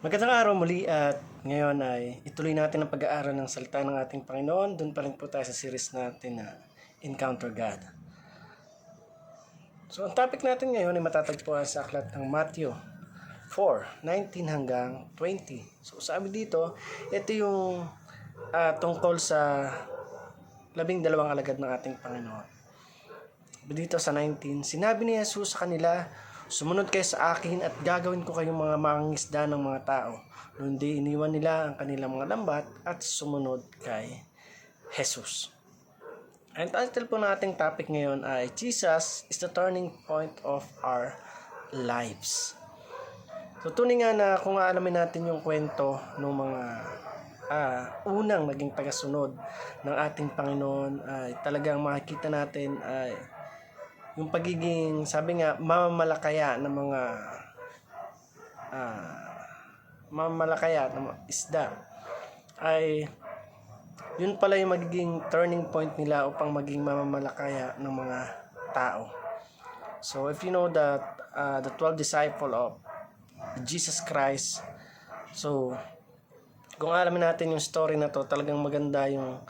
Magandang araw muli at ngayon ay ituloy natin ang pag-aaral ng salita ng ating Panginoon. Doon pa rin po tayo sa series natin na Encounter God. So ang topic natin ngayon ay matatagpuan sa aklat ng Matthew 4:19 hanggang 20. So sabi dito, ito yung tungkol sa 12 alagad ng ating Panginoon. Dito sa 19, sinabi ni Jesus sa kanila, "Sumunod kayo sa akin at gagawin ko kayong mga mangingisda ng mga tao." Hindi iniwan nila ang kanilang mga lambat at sumunod kay Jesus. Ang title po ng ating topic ngayon ay Jesus is the turning point of our lives. So tunay nga na kung aalamin natin yung kwento ng mga unang naging tagasunod ng ating Panginoon, ay talagang makikita natin ay yung pagiging, sabi nga, mamamalakaya ng mga isda, ay yun pala yung magiging turning point nila upang maging mamamalakaya ng mga tao. So if you know that the 12 disciple of Jesus Christ, so kung alamin natin yung story na to, talagang maganda yung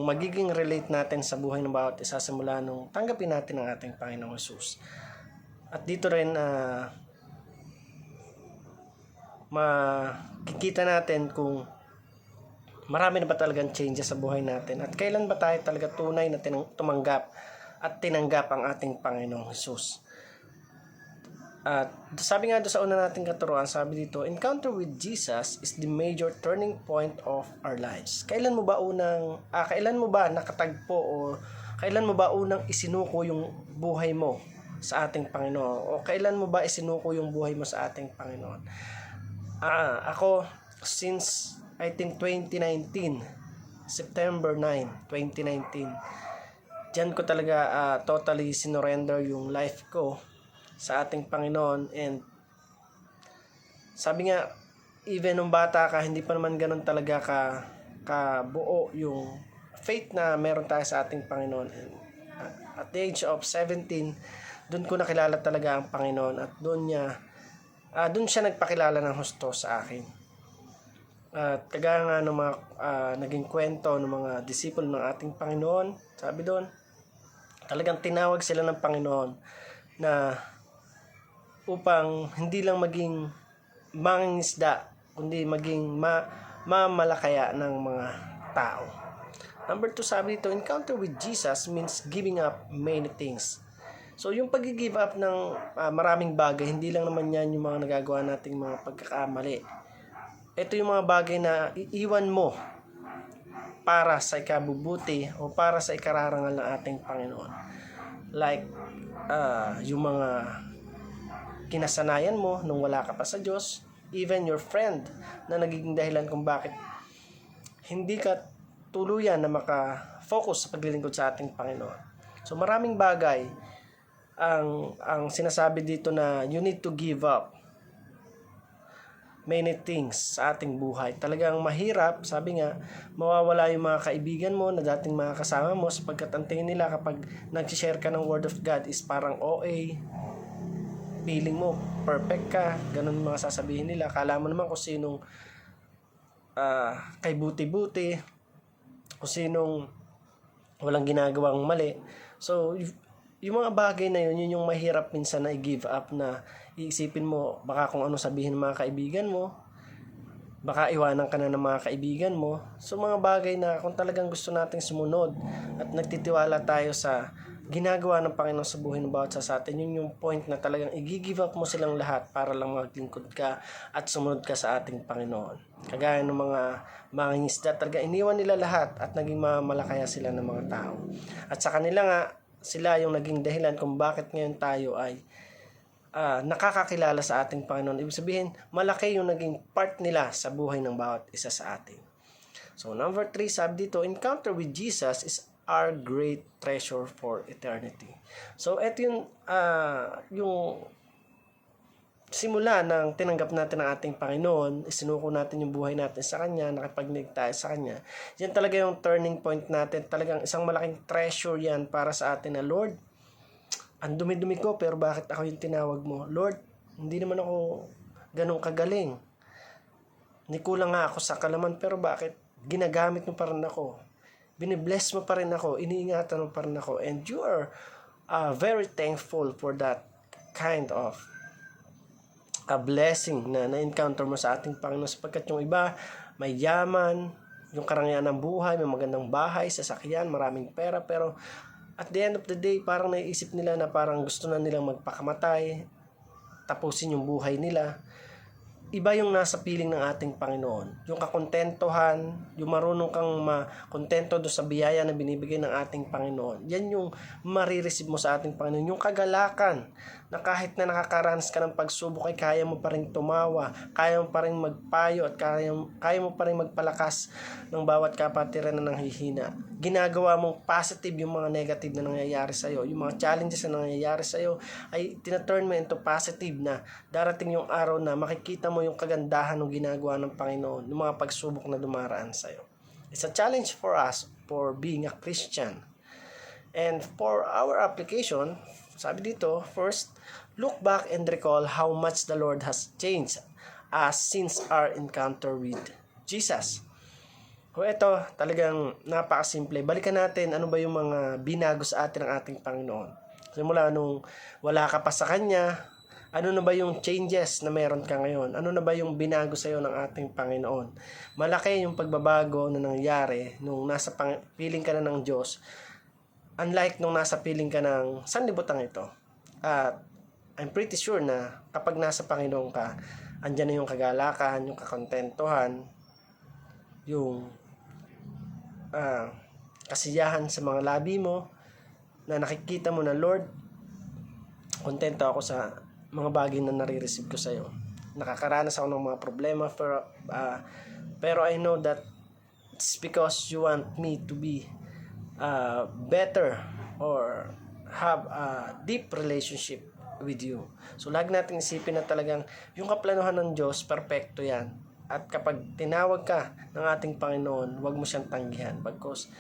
magiging relate natin sa buhay ng bawat isa simula nung tanggapin natin ang ating Panginoong Jesus. At dito rin makikita natin kung marami na ba talagang changes sa buhay natin at kailan ba tayo talaga tunay na tumanggap at tinanggap ang ating Panginoong Jesus. At sabi nga doon sa una nating katuruan, sabi dito, encounter with Jesus is the major turning point of our lives. Kailan mo ba nakatagpo o kailan mo ba unang isinuko yung buhay mo sa ating Panginoon? O kailan mo ba isinuko yung buhay mo sa ating Panginoon? Ako, since I think 2019, September 9, 2019, diyan ko talaga totally sinurrender yung life ko sa ating Panginoon. And sabi nga, even nung bata ka, hindi pa naman ganun talaga kabuo yung faith na meron tayo sa ating Panginoon. And at the age of 17, doon ko nakilala talaga ang Panginoon at doon siya nagpakilala ng husto sa akin. At kagaya nga ng mga naging kwento ng mga disipulo ng ating Panginoon, sabi doon, talagang tinawag sila ng Panginoon na upang hindi lang maging mangingisda, kundi maging mamalakaya ng mga tao. Number 2, sabi dito, encounter with Jesus means giving up many things. So yung pag-give up ng maraming bagay, hindi lang naman yan yung mga nagagawa nating mga pagkakamali. Ito yung mga bagay na iiwan mo para sa ikabubuti o para sa ikararangal ng ating Panginoon. Like yung mga kinasanayan mo nung wala ka pa sa Diyos, even your friend na nagiging dahilan kung bakit hindi ka tuluyan na maka-focus sa paglilingkod sa ating Panginoon. So maraming bagay ang sinasabi dito na you need to give up many things sa ating buhay. Talagang mahirap, sabi nga, mawawala yung mga kaibigan mo na dating mga kasama mo sapagkat ang tingin nila kapag nag-share ka ng Word of God is parang OA, feeling mo perfect ka, ganun mga sasabihin nila. Kala mo naman kung sinong kay buti-buti, kung sinong walang ginagawang mali. So yung mga bagay na yun yung mahirap minsan na i-give up, na iisipin mo baka kung ano sabihin ng mga kaibigan mo, baka iwanan ka na ng mga kaibigan mo. So mga bagay na kung talagang gusto nating sumunod at nagtitiwala tayo sa ginagawa ng Panginoon sa buhay ng bawat sa atin, yun yung point na talagang i-give up mo silang lahat para lang maglingkod ka at sumunod ka sa ating Panginoon. Kagaya ng mga mangingisda, talaga iniwan nila lahat at naging mamalakaya sila ng mga tao. At sa kanila nga, sila yung naging dahilan kung bakit ngayon tayo ay nakakakilala sa ating Panginoon. Ibig sabihin, malaki yung naging part nila sa buhay ng bawat isa sa atin. So number 3, sabi dito, encounter with Jesus is our great treasure for eternity. So ito yung simula ng tinanggap natin ang ating Panginoon, isinuko natin yung buhay natin sa Kanya, nakipagnig tayo sa Kanya. Yan talaga yung turning point natin. Talagang isang malaking treasure yan para sa atin na, Lord, ang dumi-dumi ko pero bakit ako yung tinawag mo? Lord, hindi naman ako ganun kagaling. Kulang nga ako sa kalaman, pero bakit ginagamit mo pa rin ako? Binibless mo pa rin ako, iniingatan mo pa rin ako, and you are very thankful for that kind of a blessing na na-encounter mo sa ating Panginoon, sapagkat yung iba may yaman, yung karangyaan ng buhay, may magandang bahay, sasakyan, maraming pera, pero at the end of the day, parang naiisip nila na parang gusto na nilang magpakamatay, tapusin yung buhay nila. Iba yung nasa piling ng ating Panginoon. Yung kakontentohan, yung marunong kang makontento do sa biyaya na binibigay ng ating Panginoon. Yan yung marireceive mo sa ating Panginoon. Yung kagalakan na kahit na nakakaranas ka ng pagsubok ay kaya mo pa rin tumawa, kaya mo pa rin magpayo at kaya mo pa rin magpalakas ng bawat kapatiran na nanghihina. Ginagawa mong positive yung mga negative na nangyayari sa'yo. Yung mga challenges na nangyayari sa'yo ay tinaturn mo into positive na darating yung araw na makikita mo yung kagandahan ng ginagawa ng Panginoon, yung mga pagsubok na dumaraan sa'yo. It's a challenge for us for being a Christian. And for our application, sabi dito, first, look back and recall how much the Lord has changed us since our encounter with Jesus. O ito, talagang napakasimple. Balikan natin ano ba yung mga binago sa atin ng ating Panginoon. Simula nung wala ka pa sa Kanya, ano na ba yung changes na meron ka ngayon? Ano na ba yung binago sa iyo ng ating Panginoon? Malaki yung pagbabago na nangyari nung nasa piling ka na ng Diyos. Unlike nung nasa piling ka ng sanlibutan ito. At I'm pretty sure na kapag nasa Panginoon ka, andyan na yung kagalakan, yung kakontentuhan, yung kasiyahan sa mga labi mo, na nakikita mo na, Lord, kontento ako sa mga bagay na nare-receive ko sa iyo. Nakakaranas ako ng mga problema, pero I know that it's because you want me to be better or have a deep relationship with you. So lagi natin isipin na talagang yung kaplanuhan ng Diyos, perfecto yan. At kapag tinawag ka ng ating Panginoon, huwag mo siyang tanggihan, bagkus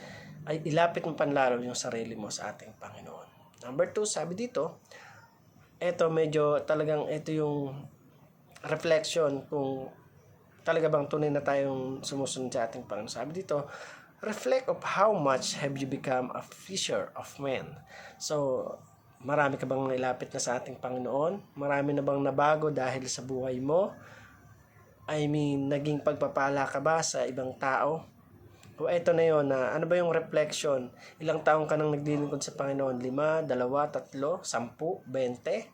ay ilapit mo panlalo yung sarili mo sa ating Panginoon. Number 2, sabi dito, ito medyo talagang ito yung reflection kung talaga bang tunay na tayong sumusunod sa ating Panginoon. Sabi dito, reflect of how much have you become a fisher of men. So, marami ka bang nailapit na sa ating Panginoon? Marami na bang nabago dahil sa buhay mo? I mean, naging pagpapala ka ba sa ibang tao? O eto na yun, ano ba yung reflection? Ilang taong ka nang naglilingkod sa Panginoon? 5, 2, 3, 10, 20,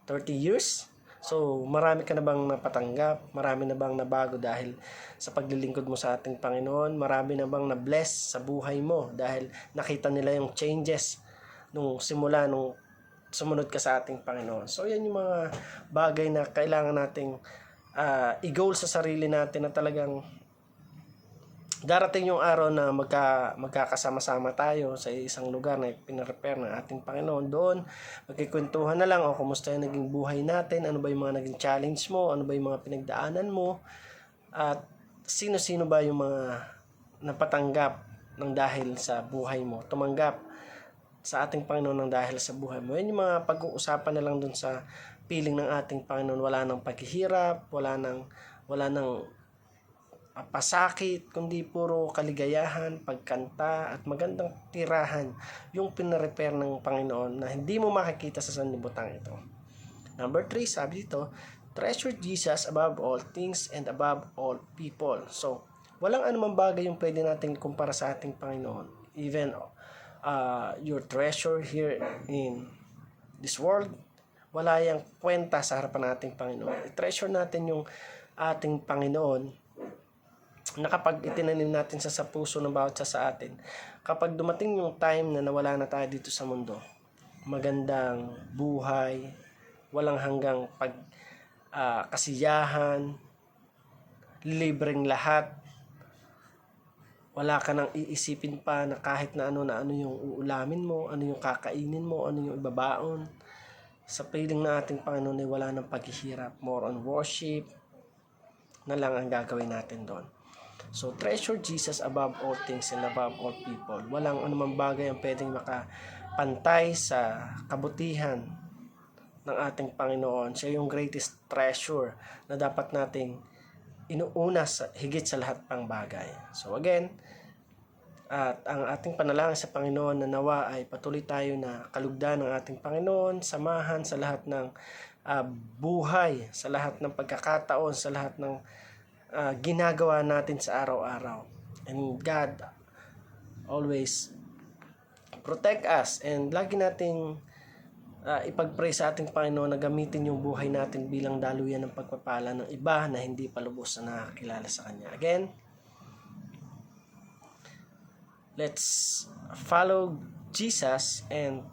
30 years? So, marami ka na bang napatanggap? Marami na bang nabago dahil sa paglilingkod mo sa ating Panginoon? Marami na bang na-bless sa buhay mo dahil nakita nila yung changes nung simula nung sumunod ka sa ating Panginoon? So, yan yung mga bagay na kailangan nating i-goal sa sarili natin na talagang darating yung araw na magkakasama-sama tayo sa isang lugar na pinaprepare ng ating Panginoon. Doon, magkikwentuhan na lang, o kumusta yung naging buhay natin, ano ba yung mga naging challenge mo, ano ba yung mga pinagdaanan mo, at sino-sino ba yung mga napatanggap ng dahil sa buhay mo, tumanggap sa ating Panginoon ng dahil sa buhay mo. Yan yung mga pag-uusapan na lang doon sa piling ng ating Panginoon. Wala nang paghihirap, wala nang pasakit, kundi puro kaligayahan, pagkanta at magandang tirahan yung pinarepair ng Panginoon na hindi mo makikita sa sanlibutan ito. Number 3, sabi dito, treasure Jesus above all things and above all people. So, walang anumang bagay yung pwede natin kumpara sa ating Panginoon. Even your treasure here in this world, wala yang kwenta sa harapan nating Panginoon. I-treasure natin yung ating Panginoon na kapag itinanim natin sa puso ng bawat sa atin, kapag dumating yung time na nawala na tayo dito sa mundo, magandang buhay, walang hanggang kasiyahan, libreng lahat, wala ka nang iisipin pa na kahit na ano yung uulamin mo, ano yung kakainin mo, ano yung ibabaon. Sa piling na ating Panginoon ay wala nang paghihirap, more on worship na lang ang gagawin natin doon. So, treasure Jesus above all things and above all people. Walang anumang bagay ang pwedeng makapantay sa kabutihan ng ating Panginoon. Siya yung greatest treasure na dapat nating inuuna higit sa lahat pang bagay. So again, at ang ating panalangin sa Panginoon na nawa ay patuloy tayo na kalugdan ng ating Panginoon, samahan sa lahat ng buhay, sa lahat ng pagkakataon, sa lahat ng ginagawa natin sa araw-araw. And God always protect us, and lagi nating ipag-pray sa ating Panginoon na gamitin yung buhay natin bilang daluyan ng pagpapala ng iba na hindi pa lubos na nakakilala sa Kanya. Again, let's follow Jesus and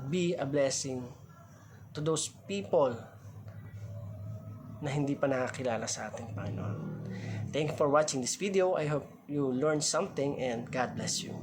be a blessing to those people na hindi pa nakakilala sa ating Panginoon. Thank you for watching this video. I hope you learned something, and God bless you.